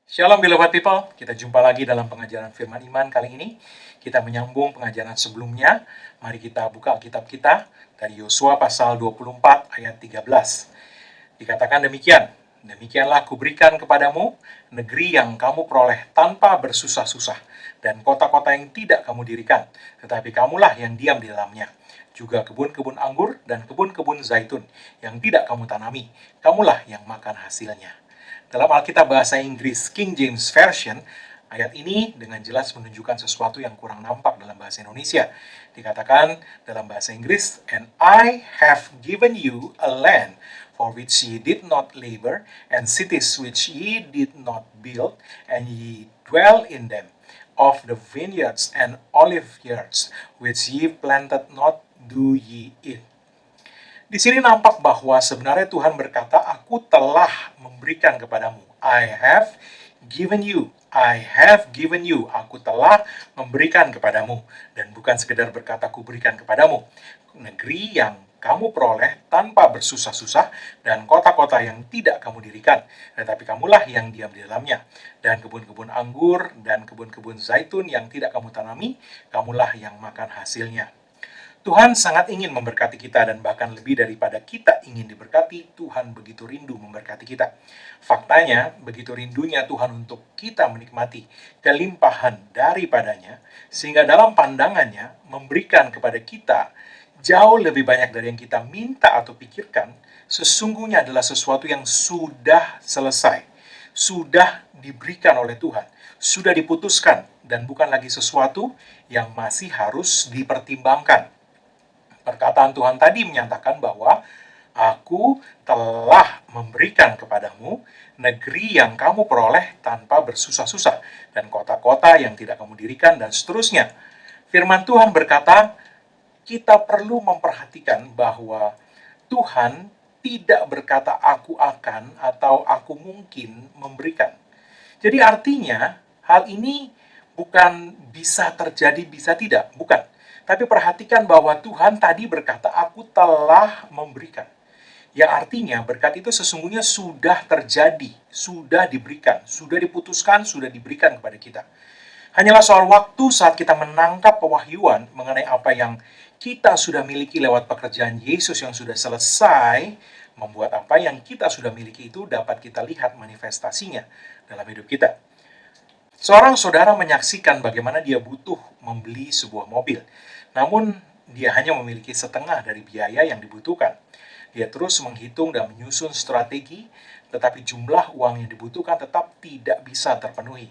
Shalom beloved people, kita jumpa lagi dalam pengajaran firman iman kali ini. Kita menyambung pengajaran sebelumnya. Mari kita buka Alkitab kita dari Yosua pasal 24 ayat 13. Dikatakan demikian, demikianlah kuberikan kepadamu negeri yang kamu peroleh tanpa bersusah-susah dan kota-kota yang tidak kamu dirikan, tetapi kamulah yang diam di dalamnya. Juga kebun-kebun anggur dan kebun-kebun zaitun yang tidak kamu tanami, kamulah yang makan hasilnya. Dalam Alkitab bahasa Inggris King James Version, ayat ini dengan jelas menunjukkan sesuatu yang kurang nampak dalam bahasa Indonesia. Dikatakan dalam bahasa Inggris, "And I have given you a land for which ye did not labor, and cities which ye did not build, and ye dwell in them, of the vineyards and olive yards which ye planted not, do ye eat." Di sini nampak bahwa sebenarnya Tuhan berkata, aku telah memberikan kepadamu. I have given you. I have given you. Aku telah memberikan kepadamu. Dan bukan sekedar berkata, aku berikan kepadamu. Negeri yang kamu peroleh tanpa bersusah-susah, dan kota-kota yang tidak kamu dirikan. Tetapi kamulah yang diam di dalamnya. Dan kebun-kebun anggur dan kebun-kebun zaitun yang tidak kamu tanami, kamulah yang makan hasilnya. Tuhan sangat ingin memberkati kita, dan bahkan lebih daripada kita ingin diberkati, Tuhan begitu rindu memberkati kita. Faktanya, begitu rindunya Tuhan untuk kita menikmati kelimpahan daripadanya, sehingga dalam pandangannya memberikan kepada kita jauh lebih banyak dari yang kita minta atau pikirkan, sesungguhnya adalah sesuatu yang sudah selesai, sudah diberikan oleh Tuhan, sudah diputuskan, dan bukan lagi sesuatu yang masih harus dipertimbangkan. Perkataan Tuhan tadi menyatakan bahwa aku telah memberikan kepadamu negeri yang kamu peroleh tanpa bersusah-susah, dan kota-kota yang tidak kamu dirikan, dan seterusnya. Firman Tuhan berkata, kita perlu memperhatikan bahwa Tuhan tidak berkata aku akan atau aku mungkin memberikan. Jadi artinya hal ini bukan bisa terjadi, bisa tidak, bukan. Tapi perhatikan bahwa Tuhan tadi berkata, aku telah memberikan. Yang artinya berkat itu sesungguhnya sudah terjadi, sudah diberikan, sudah diputuskan, sudah diberikan kepada kita. Hanyalah soal waktu saat kita menangkap pewahyuan mengenai apa yang kita sudah miliki lewat pekerjaan Yesus yang sudah selesai, membuat apa yang kita sudah miliki itu dapat kita lihat manifestasinya dalam hidup kita. Seorang saudara menyaksikan bagaimana dia butuh membeli sebuah mobil. Namun, dia hanya memiliki setengah dari biaya yang dibutuhkan. Dia terus menghitung dan menyusun strategi, tetapi jumlah uang yang dibutuhkan tetap tidak bisa terpenuhi.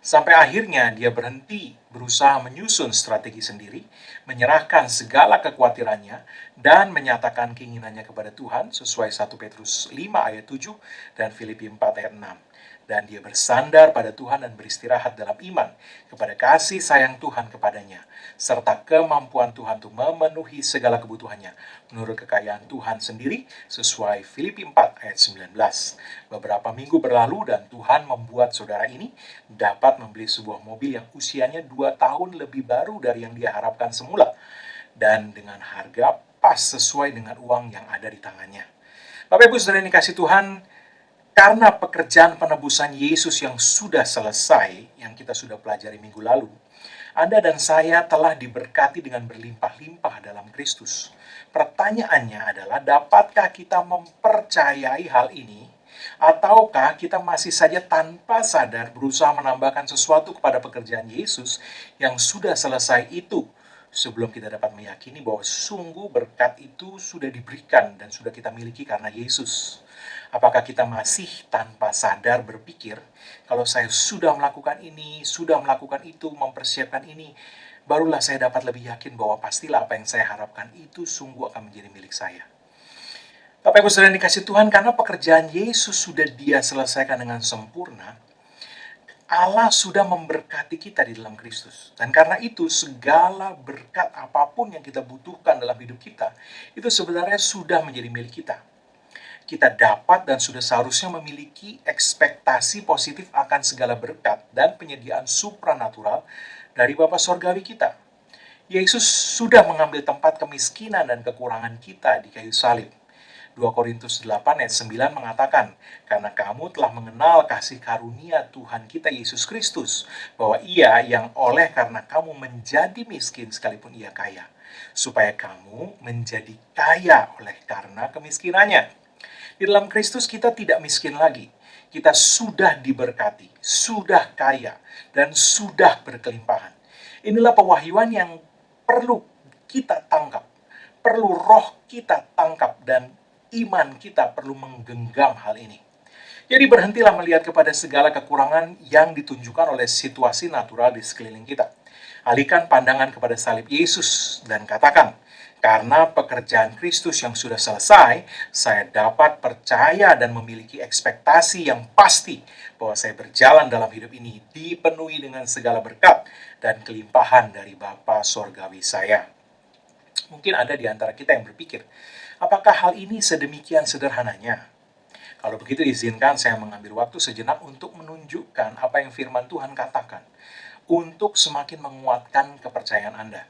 Sampai akhirnya dia berhenti berusaha menyusun strategi sendiri, menyerahkan segala kekhawatirannya, dan menyatakan keinginannya kepada Tuhan sesuai 1 Petrus 5 ayat 7 dan Filipi 4 ayat 6. Dan dia bersandar pada Tuhan dan beristirahat dalam iman kepada kasih sayang Tuhan kepadanya, serta kemampuan Tuhan untuk memenuhi segala kebutuhannya menurut kekayaan Tuhan sendiri sesuai Filipi 4 ayat 19. Beberapa minggu berlalu dan Tuhan membuat saudara ini dapat membeli sebuah mobil yang usianya 2 tahun lebih baru dari yang dia harapkan semula, dan dengan harga pas sesuai dengan uang yang ada di tangannya. Bapak Ibu Saudara yang dikasih Tuhan, karena pekerjaan penebusan Yesus yang sudah selesai, yang kita sudah pelajari minggu lalu, Anda dan saya telah diberkati dengan berlimpah-limpah dalam Kristus. Pertanyaannya adalah, dapatkah kita mempercayai hal ini? Ataukah kita masih saja tanpa sadar berusaha menambahkan sesuatu kepada pekerjaan Yesus yang sudah selesai itu, sebelum kita dapat meyakini bahwa sungguh berkat itu sudah diberikan dan sudah kita miliki karena Yesus? Apakah kita masih tanpa sadar berpikir, kalau saya sudah melakukan ini, sudah melakukan itu, mempersiapkan ini, barulah saya dapat lebih yakin bahwa pastilah apa yang saya harapkan itu sungguh akan menjadi milik saya. Bapak Ibu Saudara yang dikasih Tuhan, karena pekerjaan Yesus sudah Dia selesaikan dengan sempurna, Allah sudah memberkati kita di dalam Kristus. Dan karena itu, segala berkat apapun yang kita butuhkan dalam hidup kita, itu sebenarnya sudah menjadi milik kita. Kita dapat dan sudah seharusnya memiliki ekspektasi positif akan segala berkat dan penyediaan supranatural dari Bapa Sorgawi kita. Yesus sudah mengambil tempat kemiskinan dan kekurangan kita di kayu salib. 2 Korintus 8 ayat 9 mengatakan, karena kamu telah mengenal kasih karunia Tuhan kita Yesus Kristus, bahwa Ia yang oleh karena kamu menjadi miskin sekalipun Ia kaya, supaya kamu menjadi kaya oleh karena kemiskinannya. Di dalam Kristus kita tidak miskin lagi. Kita sudah diberkati, sudah kaya, dan sudah berkelimpahan. Inilah pewahyuan yang perlu kita tangkap, perlu roh kita tangkap, dan iman kita perlu menggenggam hal ini. Jadi berhentilah melihat kepada segala kekurangan yang ditunjukkan oleh situasi natural di sekeliling kita. Alihkan pandangan kepada salib Yesus dan katakan, karena pekerjaan Kristus yang sudah selesai, saya dapat percaya dan memiliki ekspektasi yang pasti bahwa saya berjalan dalam hidup ini dipenuhi dengan segala berkat dan kelimpahan dari Bapa Sorgawi saya. Mungkin ada di antara kita yang berpikir, apakah hal ini sedemikian sederhananya? Kalau begitu izinkan saya mengambil waktu sejenak untuk menunjukkan apa yang firman Tuhan katakan, untuk semakin menguatkan kepercayaan Anda.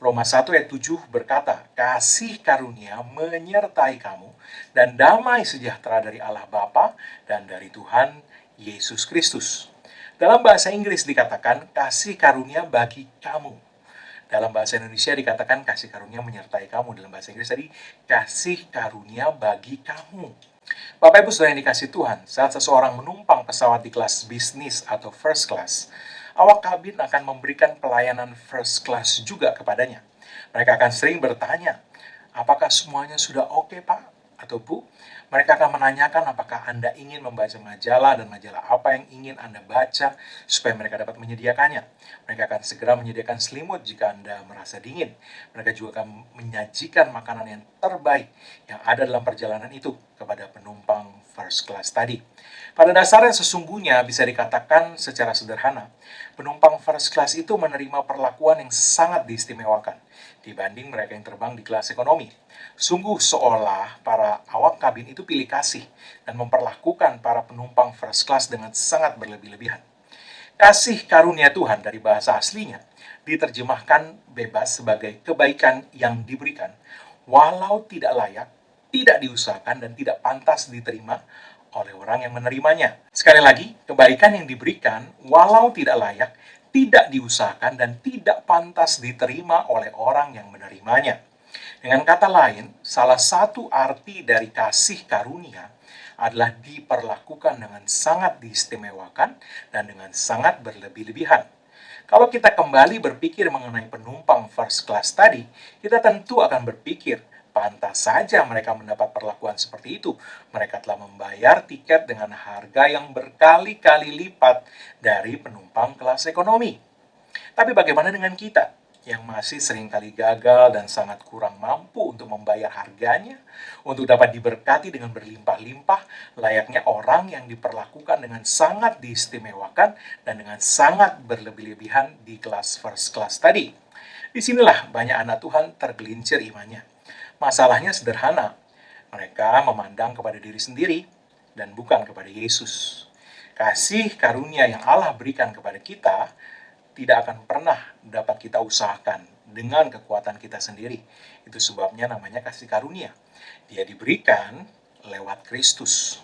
Roma 1 ayat 7 berkata, kasih karunia menyertai kamu dan damai sejahtera dari Allah Bapa dan dari Tuhan Yesus Kristus. Dalam bahasa Inggris dikatakan kasih karunia bagi kamu. Dalam bahasa Indonesia dikatakan kasih karunia menyertai kamu. Dalam bahasa Inggris tadi kasih karunia bagi kamu. Bapak Ibu Saudara yang dikasih Tuhan, saat seseorang menumpang pesawat di kelas bisnis atau first class, awak kabin akan memberikan pelayanan first class juga kepadanya. Mereka akan sering bertanya, apakah semuanya sudah oke, Pak atau Bu? Mereka akan menanyakan apakah Anda ingin membaca majalah dan majalah apa yang ingin Anda baca supaya mereka dapat menyediakannya. Mereka akan segera menyediakan selimut jika Anda merasa dingin. Mereka juga akan menyajikan makanan yang terbaik yang ada dalam perjalanan itu kepada penumpang first class tadi. Pada dasarnya sesungguhnya bisa dikatakan secara sederhana, penumpang first class itu menerima perlakuan yang sangat diistimewakan dibanding mereka yang terbang di kelas ekonomi. Sungguh seolah para awak kabin itu pilih kasih dan memperlakukan para penumpang first class dengan sangat berlebih-lebihan. Kasih karunia Tuhan dari bahasa aslinya diterjemahkan bebas sebagai kebaikan yang diberikan, walau tidak layak, tidak diusahakan, dan tidak pantas diterima oleh orang yang menerimanya. Sekali lagi, kebaikan yang diberikan, walau tidak layak, tidak diusahakan, dan tidak pantas diterima oleh orang yang menerimanya. Dengan kata lain, salah satu arti dari kasih karunia adalah diperlakukan dengan sangat diistimewakan dan dengan sangat berlebih-lebihan. Kalau kita kembali berpikir mengenai penumpang first class tadi, kita tentu akan berpikir, pantas saja mereka mendapat perlakuan seperti itu. Mereka telah membayar tiket dengan harga yang berkali-kali lipat dari penumpang kelas ekonomi. Tapi bagaimana dengan kita yang masih seringkali gagal dan sangat kurang mampu untuk membayar harganya, untuk dapat diberkati dengan berlimpah-limpah, layaknya orang yang diperlakukan dengan sangat diistimewakan dan dengan sangat berlebih-lebihan di kelas first class tadi? Disinilah banyak anak Tuhan tergelincir imannya. Masalahnya sederhana, mereka memandang kepada diri sendiri dan bukan kepada Yesus. Kasih karunia yang Allah berikan kepada kita tidak akan pernah dapat kita usahakan dengan kekuatan kita sendiri. Itu sebabnya namanya kasih karunia. Dia diberikan lewat Kristus.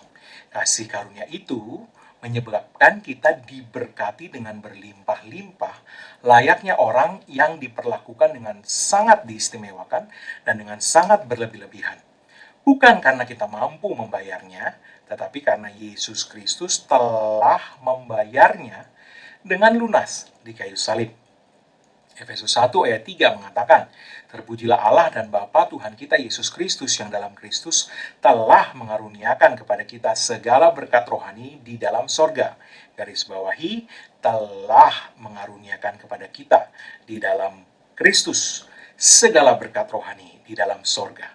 Kasih karunia itu menyebabkan kita diberkati dengan berlimpah-limpah, layaknya orang yang diperlakukan dengan sangat diistimewakan dan dengan sangat berlebih-lebihan. Bukan karena kita mampu membayarnya, tetapi karena Yesus Kristus telah membayarnya dengan lunas di kayu salib. Efesus 1 ayat 3 mengatakan, terpujilah Allah dan Bapa Tuhan kita Yesus Kristus yang dalam Kristus telah mengaruniakan kepada kita segala berkat rohani di dalam sorga. Garis bawahi, telah mengaruniakan kepada kita di dalam Kristus segala berkat rohani di dalam sorga.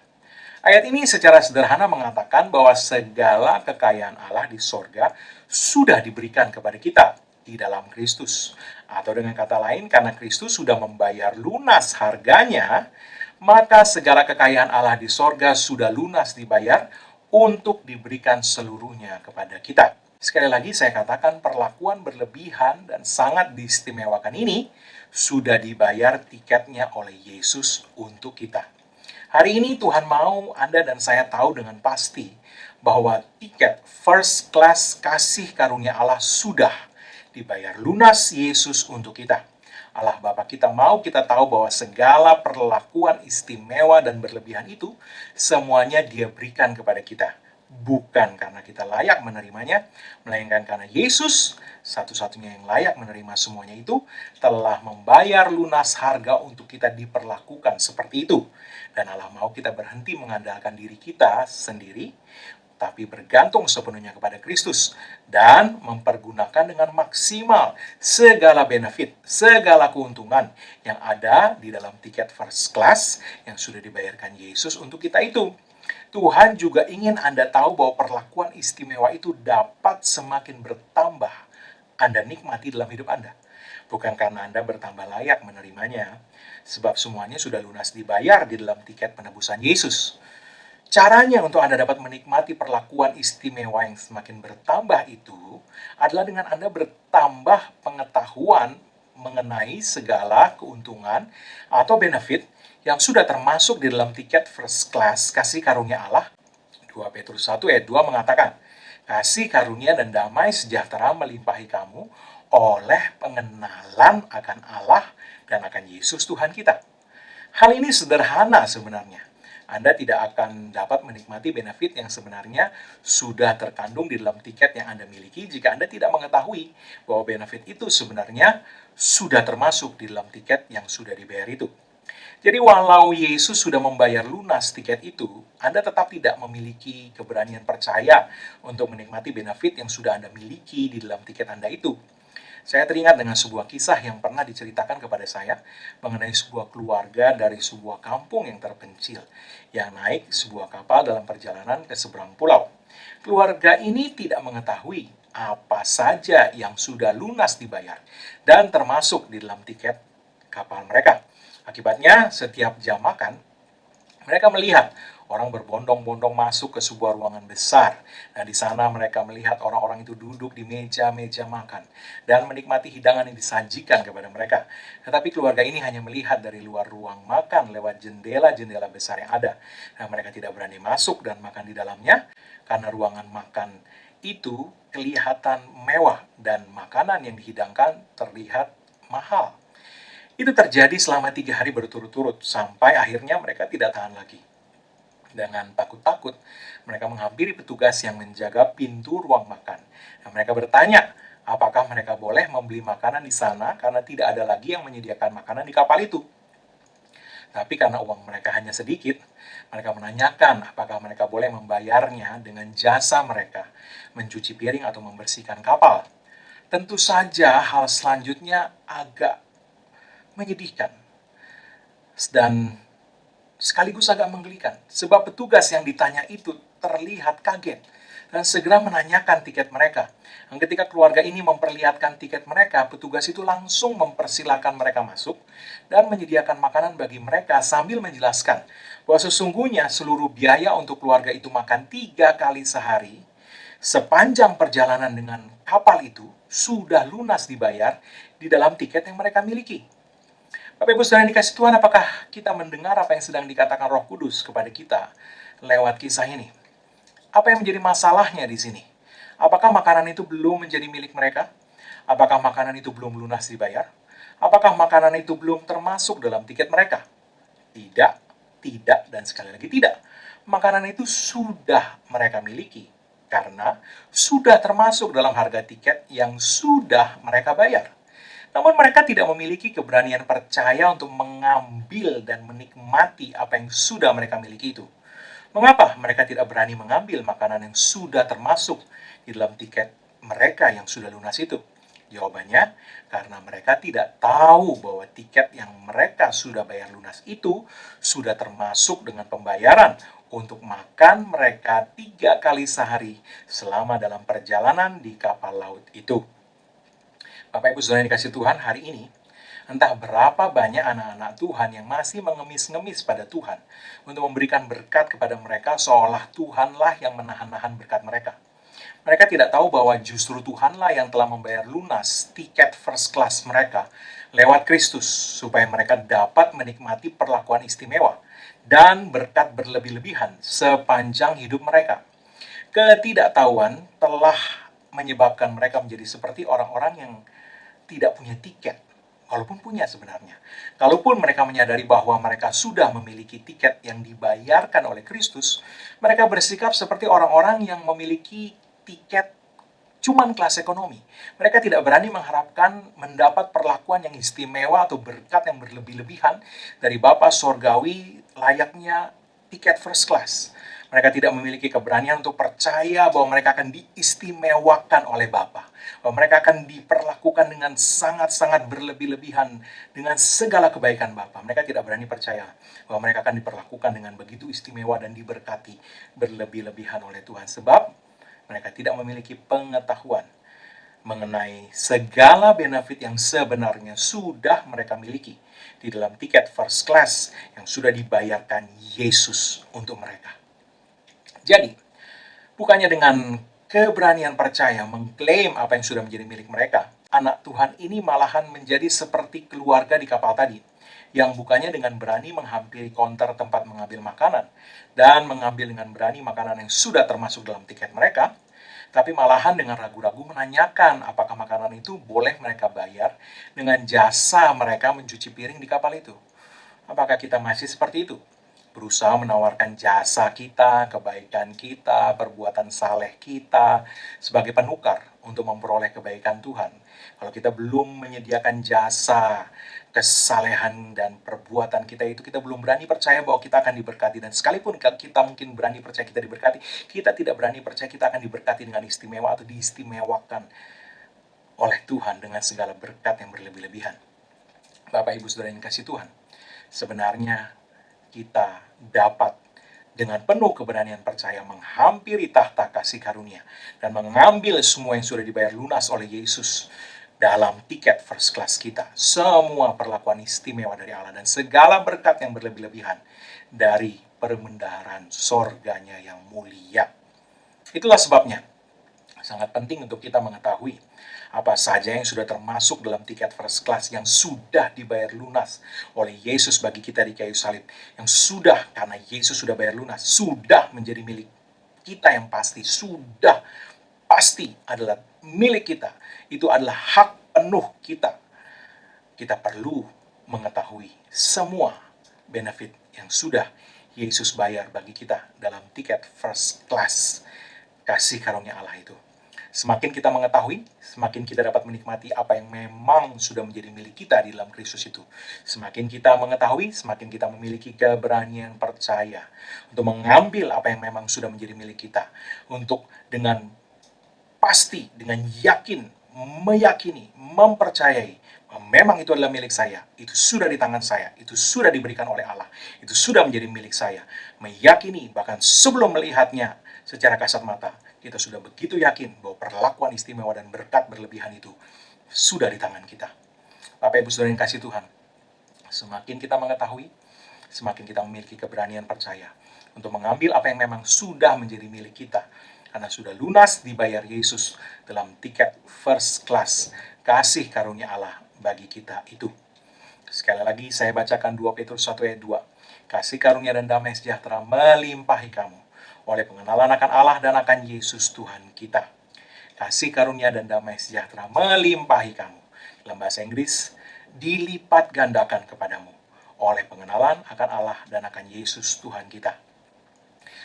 Ayat ini secara sederhana mengatakan bahwa segala kekayaan Allah di sorga sudah diberikan kepada kita di dalam Kristus. Atau dengan kata lain, karena Kristus sudah membayar lunas harganya, maka segala kekayaan Allah di sorga sudah lunas dibayar untuk diberikan seluruhnya kepada kita. Sekali lagi saya katakan perlakuan berlebihan dan sangat diistimewakan ini sudah dibayar tiketnya oleh Yesus untuk kita. Hari ini Tuhan mau Anda dan saya tahu dengan pasti bahwa tiket first class kasih karunia Allah sudah dibayar lunas Yesus untuk kita. Allah Bapa kita mau kita tahu bahwa segala perlakuan istimewa dan berlebihan itu semuanya Dia berikan kepada kita. Bukan karena kita layak menerimanya, melainkan karena Yesus, satu-satunya yang layak menerima semuanya itu, telah membayar lunas harga untuk kita diperlakukan seperti itu. Dan Allah mau kita berhenti mengandalkan diri kita sendiri, tapi bergantung sepenuhnya kepada Kristus dan mempergunakan dengan maksimal segala benefit, segala keuntungan yang ada di dalam tiket first class yang sudah dibayarkan Yesus untuk kita itu. Tuhan juga ingin Anda tahu bahwa perlakuan istimewa itu dapat semakin bertambah Anda nikmati dalam hidup Anda. Bukan karena Anda bertambah layak menerimanya, sebab semuanya sudah lunas dibayar di dalam tiket penebusan Yesus. Caranya untuk Anda dapat menikmati perlakuan istimewa yang semakin bertambah itu adalah dengan Anda bertambah pengetahuan mengenai segala keuntungan atau benefit yang sudah termasuk di dalam tiket first class kasih karunia Allah. 2 Petrus 1 ayat 2 mengatakan, kasih karunia dan damai sejahtera melimpahi kamu oleh pengenalan akan Allah dan akan Yesus Tuhan kita. Hal ini sederhana sebenarnya. Anda tidak akan dapat menikmati benefit yang sebenarnya sudah terkandung di dalam tiket yang Anda miliki jika Anda tidak mengetahui bahwa benefit itu sebenarnya sudah termasuk di dalam tiket yang sudah dibayar itu. Jadi walau Yesus sudah membayar lunas tiket itu, Anda tetap tidak memiliki keberanian percaya untuk menikmati benefit yang sudah Anda miliki di dalam tiket Anda itu. Saya teringat dengan sebuah kisah yang pernah diceritakan kepada saya mengenai sebuah keluarga dari sebuah kampung yang terpencil yang naik sebuah kapal dalam perjalanan ke seberang pulau. Keluarga ini tidak mengetahui apa saja yang sudah lunas dibayar dan termasuk di dalam tiket kapal mereka. Akibatnya, setiap jam makan, mereka melihat orang berbondong-bondong masuk ke sebuah ruangan besar. Nah, di sana mereka melihat orang-orang itu duduk di meja-meja makan dan menikmati hidangan yang disajikan kepada mereka. Tetapi keluarga ini hanya melihat dari luar ruang makan lewat jendela-jendela besar yang ada. Nah, mereka tidak berani masuk dan makan di dalamnya karena ruangan makan itu kelihatan mewah dan makanan yang dihidangkan terlihat mahal. Itu terjadi selama 3 hari berturut-turut sampai akhirnya mereka tidak tahan lagi. Dengan takut-takut, mereka menghampiri petugas yang menjaga pintu ruang makan. Dan mereka bertanya, apakah mereka boleh membeli makanan di sana karena tidak ada lagi yang menyediakan makanan di kapal itu. Tapi karena uang mereka hanya sedikit, mereka menanyakan apakah mereka boleh membayarnya dengan jasa mereka, mencuci piring atau membersihkan kapal. Tentu saja hal selanjutnya agak menyedihkan dan sekaligus agak menggelikan, sebab petugas yang ditanya itu terlihat kaget dan segera menanyakan tiket mereka. Dan ketika keluarga ini memperlihatkan tiket mereka, petugas itu langsung mempersilahkan mereka masuk dan menyediakan makanan bagi mereka sambil menjelaskan bahwa sesungguhnya seluruh biaya untuk keluarga itu makan 3 kali sehari sepanjang perjalanan dengan kapal itu sudah lunas dibayar di dalam tiket yang mereka miliki. Bapak Ibu Saudara yang dikasih Tuhan, apakah kita mendengar apa yang sedang dikatakan Roh Kudus kepada kita lewat kisah ini? Apa yang menjadi masalahnya di sini? Apakah makanan itu belum menjadi milik mereka? Apakah makanan itu belum lunas dibayar? Apakah makanan itu belum termasuk dalam tiket mereka? Tidak, tidak, dan sekali lagi tidak. Makanan itu sudah mereka miliki karena sudah termasuk dalam harga tiket yang sudah mereka bayar. Namun mereka tidak memiliki keberanian percaya untuk mengambil dan menikmati apa yang sudah mereka miliki itu. Mengapa mereka tidak berani mengambil makanan yang sudah termasuk di dalam tiket mereka yang sudah lunas itu? Jawabannya, karena mereka tidak tahu bahwa tiket yang mereka sudah bayar lunas itu sudah termasuk dengan pembayaran untuk makan mereka 3 kali sehari selama dalam perjalanan di kapal laut itu. Bapak Ibu Saudara yang dikasih Tuhan, hari ini entah berapa banyak anak-anak Tuhan yang masih mengemis-ngemis pada Tuhan untuk memberikan berkat kepada mereka seolah Tuhanlah yang menahan-nahan berkat mereka. Mereka tidak tahu bahwa justru Tuhanlah yang telah membayar lunas tiket first class mereka lewat Kristus supaya mereka dapat menikmati perlakuan istimewa dan berkat berlebih-lebihan sepanjang hidup mereka. Ketidaktahuan telah menyebabkan mereka menjadi seperti orang-orang yang tidak punya tiket, walaupun punya sebenarnya. Kalaupun mereka menyadari bahwa mereka sudah memiliki tiket yang dibayarkan oleh Kristus, mereka bersikap seperti orang-orang yang memiliki tiket cuman kelas ekonomi. Mereka tidak berani mengharapkan mendapat perlakuan yang istimewa atau berkat yang berlebih-lebihan dari Bapa Sorgawi layaknya tiket first class. Mereka tidak memiliki keberanian untuk percaya bahwa mereka akan diistimewakan oleh Bapa, bahwa mereka akan diperlakukan dengan sangat-sangat berlebih-lebihan dengan segala kebaikan Bapa. Mereka tidak berani percaya bahwa mereka akan diperlakukan dengan begitu istimewa dan diberkati berlebih-lebihan oleh Tuhan. Sebab mereka tidak memiliki pengetahuan mengenai segala benefit yang sebenarnya sudah mereka miliki di dalam tiket first class yang sudah dibayarkan Yesus untuk mereka. Jadi, bukannya dengan keberanian percaya mengklaim apa yang sudah menjadi milik mereka, anak Tuhan ini malahan menjadi seperti keluarga di kapal tadi, yang bukannya dengan berani menghampiri konter tempat mengambil makanan, dan mengambil dengan berani makanan yang sudah termasuk dalam tiket mereka, tapi malahan dengan ragu-ragu menanyakan apakah makanan itu boleh mereka bayar dengan jasa mereka mencuci piring di kapal itu. Apakah kita masih seperti itu? Berusaha menawarkan jasa kita, kebaikan kita, perbuatan saleh kita sebagai penukar untuk memperoleh kebaikan Tuhan. Kalau kita belum menyediakan jasa, kesalehan dan perbuatan kita itu, kita belum berani percaya bahwa kita akan diberkati. Dan sekalipun kita mungkin berani percaya kita diberkati, kita tidak berani percaya kita akan diberkati dengan istimewa atau diistimewakan oleh Tuhan dengan segala berkat yang berlebih-lebihan. Bapak Ibu Saudara yang kasih Tuhan, sebenarnya kita dapat dengan penuh keberanian percaya menghampiri tahta kasih karunia dan mengambil semua yang sudah dibayar lunas oleh Yesus dalam tiket first class kita. Semua perlakuan istimewa dari Allah dan segala berkat yang berlebih-lebihan dari perbendaharaan sorganya yang mulia. Itulah sebabnya sangat penting untuk kita mengetahui apa saja yang sudah termasuk dalam tiket first class yang sudah dibayar lunas oleh Yesus bagi kita di kayu salib. Yang sudah, karena Yesus sudah bayar lunas, sudah menjadi milik kita yang pasti. Sudah pasti adalah milik kita. Itu adalah hak penuh kita. Kita perlu mengetahui semua benefit yang sudah Yesus bayar bagi kita dalam tiket first class kasih karunia Allah itu. Semakin kita mengetahui, semakin kita dapat menikmati apa yang memang sudah menjadi milik kita di dalam Kristus itu. Semakin kita mengetahui, semakin kita memiliki keberanian percaya untuk mengambil apa yang memang sudah menjadi milik kita. Untuk dengan pasti, dengan yakin, meyakini, mempercayai bahwa memang itu adalah milik saya, itu sudah di tangan saya, itu sudah diberikan oleh Allah, itu sudah menjadi milik saya. Meyakini bahkan sebelum melihatnya secara kasat mata, kita sudah begitu yakin bahwa perlakuan istimewa dan berkat berlebihan itu sudah di tangan kita. Bapak Ibu Saudara yang kasih Tuhan, semakin kita mengetahui, semakin kita memiliki keberanian percaya untuk mengambil apa yang memang sudah menjadi milik kita, karena sudah lunas dibayar Yesus dalam tiket first class kasih karunia Allah bagi kita itu. Sekali lagi saya bacakan 2 Petrus 1 ayat 2. Kasih karunia dan damai sejahtera melimpahi kamu oleh pengenalan akan Allah dan akan Yesus Tuhan kita. Kasih karunia dan damai sejahtera melimpahi kamu. Dalam bahasa Inggris, dilipat gandakan kepadamu oleh pengenalan akan Allah dan akan Yesus Tuhan kita.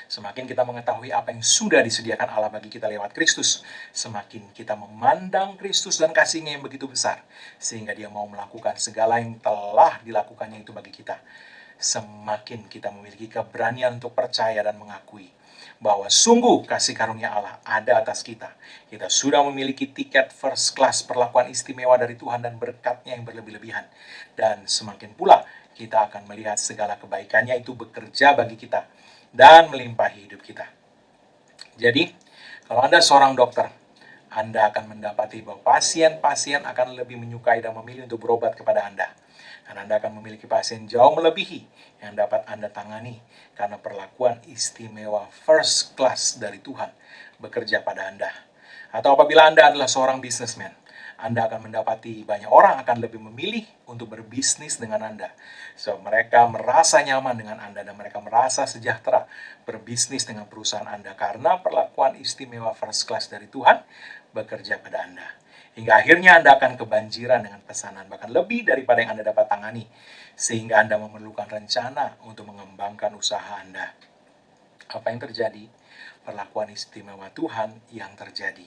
Semakin kita mengetahui apa yang sudah disediakan Allah bagi kita lewat Kristus, semakin kita memandang Kristus dan kasih-Nya yang begitu besar, sehingga Dia mau melakukan segala yang telah dilakukannya itu bagi kita. Semakin kita memiliki keberanian untuk percaya dan mengakui bahwa sungguh kasih karunia Allah ada atas kita. Kita sudah memiliki tiket first class perlakuan istimewa dari Tuhan dan berkat-Nya yang berlebih-lebihan. Dan semakin pula kita akan melihat segala kebaikan-Nya itu bekerja bagi kita dan melimpahi hidup kita. Jadi, kalau Anda seorang dokter, Anda akan mendapati bahwa pasien-pasien akan lebih menyukai dan memilih untuk berobat kepada Anda. Dan Anda akan memiliki pasien jauh melebihi yang dapat Anda tangani karena perlakuan istimewa first class dari Tuhan bekerja pada Anda. Atau apabila Anda adalah seorang businessman, Anda akan mendapati banyak orang akan lebih memilih untuk berbisnis dengan Anda. So, mereka merasa nyaman dengan Anda dan mereka merasa sejahtera berbisnis dengan perusahaan Anda karena perlakuan istimewa first class dari Tuhan bekerja pada Anda. Hingga akhirnya Anda akan kebanjiran dengan pesanan, bahkan lebih daripada yang Anda dapat tangani, sehingga Anda memerlukan rencana untuk mengembangkan usaha Anda. Apa yang terjadi? Perlakuan istimewa Tuhan yang terjadi.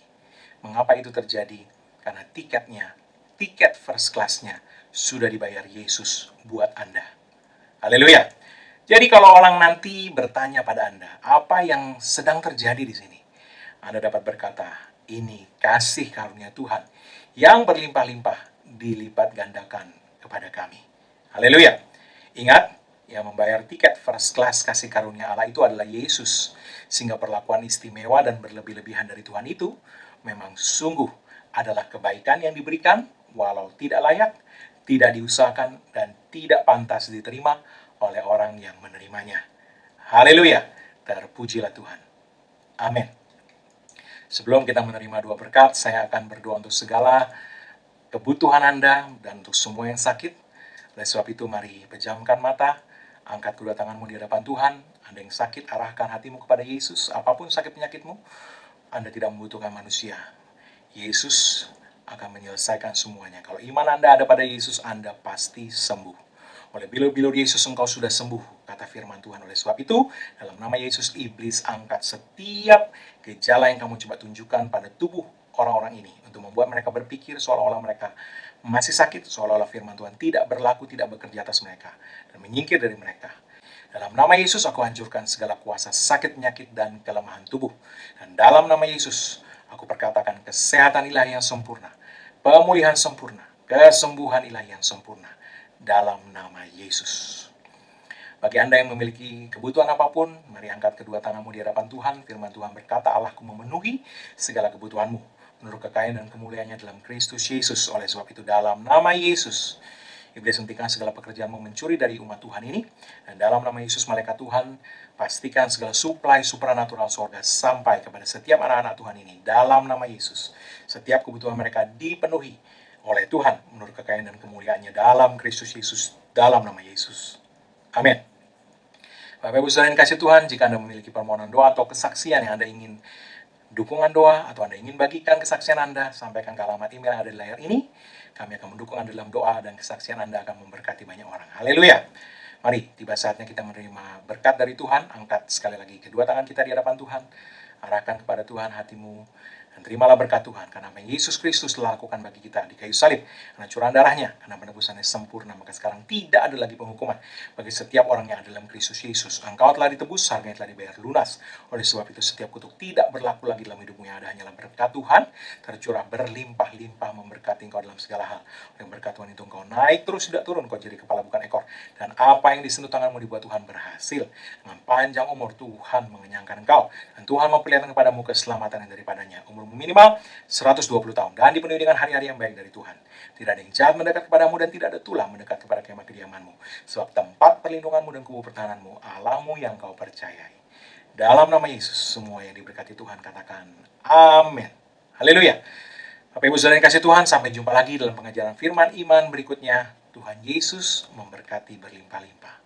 Mengapa itu terjadi? Karena tiket first class-nya sudah dibayar Yesus buat Anda. Haleluya. Jadi kalau orang nanti bertanya pada Anda, apa yang sedang terjadi di sini? Anda dapat berkata, ini kasih karunia Tuhan yang berlimpah-limpah dilipat gandakan kepada kami. Haleluya. Ingat, yang membayar tiket first class kasih karunia Allah itu adalah Yesus. Sehingga perlakuan istimewa dan berlebih-lebihan dari Tuhan itu memang sungguh adalah kebaikan yang diberikan walau tidak layak, tidak diusahakan, dan tidak pantas diterima oleh orang yang menerimanya. Haleluya, terpujilah Tuhan. Amin. Sebelum kita menerima dua berkat, saya akan berdoa untuk segala kebutuhan Anda dan untuk semua yang sakit. Oleh sebab itu, mari pejamkan mata, angkat kedua tanganmu di hadapan Tuhan. Anda yang sakit, arahkan hatimu kepada Yesus. Apapun sakit penyakitmu, Anda tidak membutuhkan manusia. Yesus akan menyelesaikan semuanya. Kalau iman Anda ada pada Yesus, Anda pasti sembuh. Oleh bilu-bilu Yesus engkau sudah sembuh, kata firman Tuhan. Oleh sebab itu, dalam nama Yesus, iblis angkat setiap gejala yang kamu coba tunjukkan pada tubuh orang-orang ini untuk membuat mereka berpikir seolah-olah mereka masih sakit, seolah-olah firman Tuhan tidak berlaku, tidak bekerja atas mereka, dan menyingkir dari mereka. Dalam nama Yesus, aku hancurkan segala kuasa sakit, penyakit, dan kelemahan tubuh. Dan dalam nama Yesus, aku perkatakan kesehatan ilahi yang sempurna, pemulihan sempurna, kesembuhan ilahi yang sempurna dalam nama Yesus. Bagi Anda yang memiliki kebutuhan apapun, mari angkat kedua tanganmu di hadapan Tuhan. Firman Tuhan berkata, Allahku memenuhi segala kebutuhanmu menurut kekayaan dan kemuliaannya dalam Kristus Yesus. Oleh sebab itu, dalam nama Yesus, iblis hentikan segala pekerjaanmu mencuri dari umat Tuhan ini. Dan dalam nama Yesus, malaikat Tuhan, pastikan segala suplai supranatural surga sampai kepada setiap anak-anak Tuhan ini. Dalam nama Yesus, setiap kebutuhan mereka dipenuhi oleh Tuhan menurut kekayaan dan kemuliaannya dalam Kristus Yesus. Dalam nama Yesus. Amin. Bapak Ibu Saudara yang kasih Tuhan, jika Anda memiliki permohonan doa atau kesaksian yang Anda ingin dukungan doa, atau Anda ingin bagikan kesaksian Anda, sampaikan ke alamat email yang ada di layar ini. Kami akan mendukung Anda dalam doa dan kesaksian Anda akan memberkati banyak orang. Haleluya. Mari, tiba saatnya kita menerima berkat dari Tuhan. Angkat sekali lagi kedua tangan kita di hadapan Tuhan. Arahkan kepada Tuhan hatimu. Dan terimalah berkat Tuhan. Karena apa yang Yesus Kristus telah lakukan bagi kita di kayu salib. Karena curahan darahnya, karena penebusannya sempurna. Maka sekarang tidak ada lagi penghukuman bagi setiap orang yang ada dalam Kristus Yesus. Engkau telah ditebus, harganya telah dibayar lunas. Oleh sebab itu setiap kutuk tidak berlaku lagi dalam hidupmu. Yang ada hanyalah berkat Tuhan. Tercurah berlimpah-limpah memberkati engkau dalam segala hal. Oleh berkat Tuhan itu engkau naik terus tidak turun. Kau jadi kepala bukan ekor. Dan apa yang disentuh tanganmu dibuat Tuhan berhasil. Dengan panjang umur Tuhan mengenyangkan engkau. Dan Tuhan memperlihatkan kepadamu keselamatan yang daripadanya. Umurmu minimal 120 tahun. Dan dipenuhi dengan hari-hari yang baik dari Tuhan. Tidak ada yang jahat mendekat kepadamu dan tidak ada tulah mendekat kepada kemah kediamanmu. Sebab tempat perlindunganmu dan kubu pertahananmu, Allahmu yang kau percayai. Dalam nama Yesus, semua yang diberkati Tuhan katakan amin. Haleluya. Bapak Ibu Saudara yang kasih Tuhan, sampai jumpa lagi dalam pengajaran firman iman berikutnya. Tuhan Yesus memberkati berlimpah-limpah.